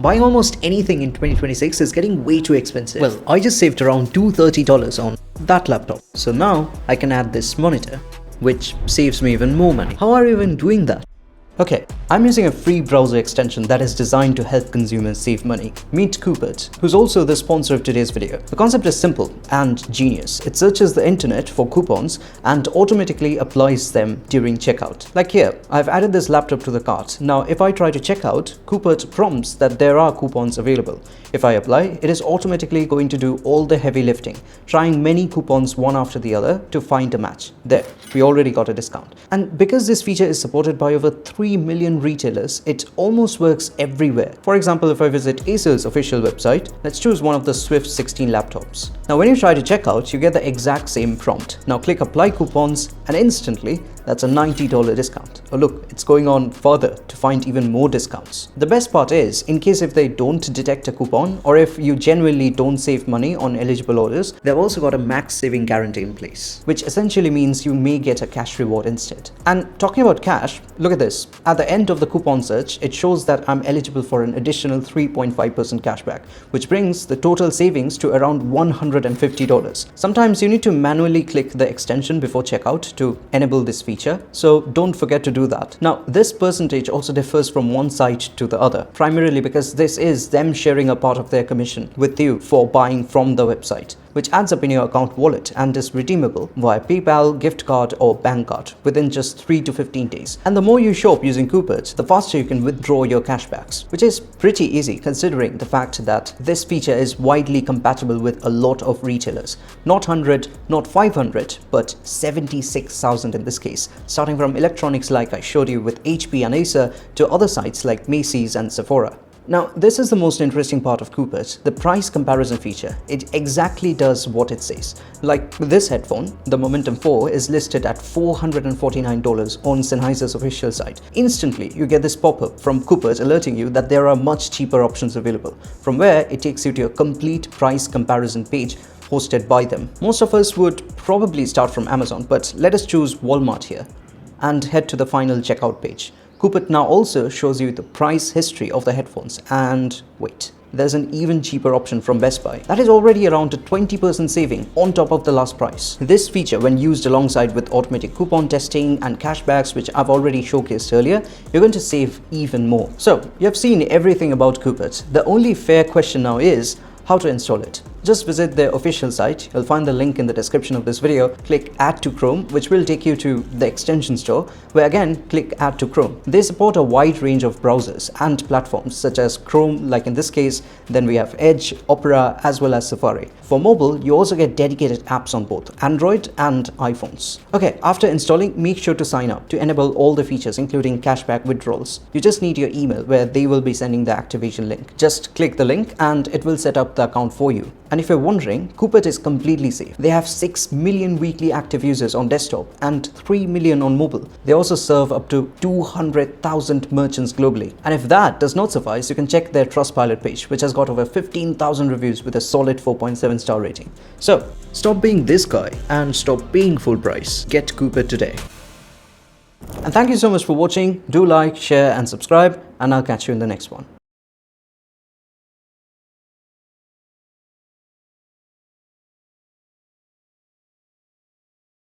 Buying almost anything in 2026 is getting way too expensive. Well, I just saved around $230 on that laptop. So now I can add this monitor, which saves me even more money. How are you even doing that? Okay, I'm using a free browser extension that is designed to help consumers save money. Meet Coupert, who's also the sponsor of today's video. The concept is simple and genius. It searches the internet for coupons and automatically applies them during checkout. Like here, I've added this laptop to the cart. Now, if I try to check out, Coupert prompts that there are coupons available. If I apply, it is automatically going to do all the heavy lifting, trying many coupons one after the other to find a match. There, we already got a discount. And because this feature is supported by over 3 million retailers, it almost works everywhere. For example, if I visit Acer's official website, let's choose one of the Swift 16 laptops. Now, when you try to check out, you get the exact same prompt. Now click apply coupons and instantly that's a $90 discount. Oh look, it's going on further to find even more discounts. The best part is, in case if they don't detect a coupon or if you genuinely don't save money on eligible orders, they've also got a max saving guarantee in place, which essentially means you may get a cash reward instead. And talking about cash, look at this. At the end of the coupon search, it shows that I'm eligible for an additional 3.5% cashback, which brings the total savings to around $150. Sometimes you need to manually click the extension before checkout to enable this feature, so don't forget to do that. Now, this percentage also differs from one site to the other, primarily because this is them sharing a part of their commission with you for buying from the website, which adds up in your account wallet and is redeemable via PayPal, gift card or bank card within just 3 to 15 days. And the more you shop using Coupert, the faster you can withdraw your cashbacks, which is pretty easy considering the fact that this feature is widely compatible with a lot of retailers. Not 100, not 500, but 76,000 in this case, starting from electronics like I showed you with HP and Acer to other sites like Macy's and Sephora. Now, this is the most interesting part of Coupert, the price comparison feature. It exactly does what it says. Like with this headphone, the Momentum 4 is listed at $449 on Sennheiser's official site. Instantly, you get this pop-up from Coupert alerting you that there are much cheaper options available, from where it takes you to a complete price comparison page hosted by them. Most of us would probably start from Amazon, but let us choose Walmart here and head to the final checkout page. Coupert now also shows you the price history of the headphones, and wait, there's an even cheaper option from Best Buy. That is already around a 20% saving on top of the last price. This feature, when used alongside with automatic coupon testing and cashbacks, which I've already showcased earlier, you're going to save even more. So, you have seen everything about Coupert. The only fair question now is how to install it. Just visit their official site. You'll find the link in the description of this video. Click Add to Chrome, which will take you to the extension store, where again, click Add to Chrome. They support a wide range of browsers and platforms such as Chrome, like in this case, then we have Edge, Opera, as well as Safari. For mobile, you also get dedicated apps on both Android and iPhones. Okay, after installing, make sure to sign up to enable all the features, including cashback withdrawals. You just need your email, where they will be sending the activation link. Just click the link and it will set up the account for you. And if you're wondering, Coupert is completely safe. They have 6 million weekly active users on desktop and 3 million on mobile. They also serve up to 200,000 merchants globally. And if that does not suffice, you can check their Trustpilot page, which has got over 15,000 reviews with a solid 4.7 star rating. So, stop being this guy and stop paying full price. Get Coupert today. And thank you so much for watching. Do like, share and subscribe, and I'll catch you in the next one.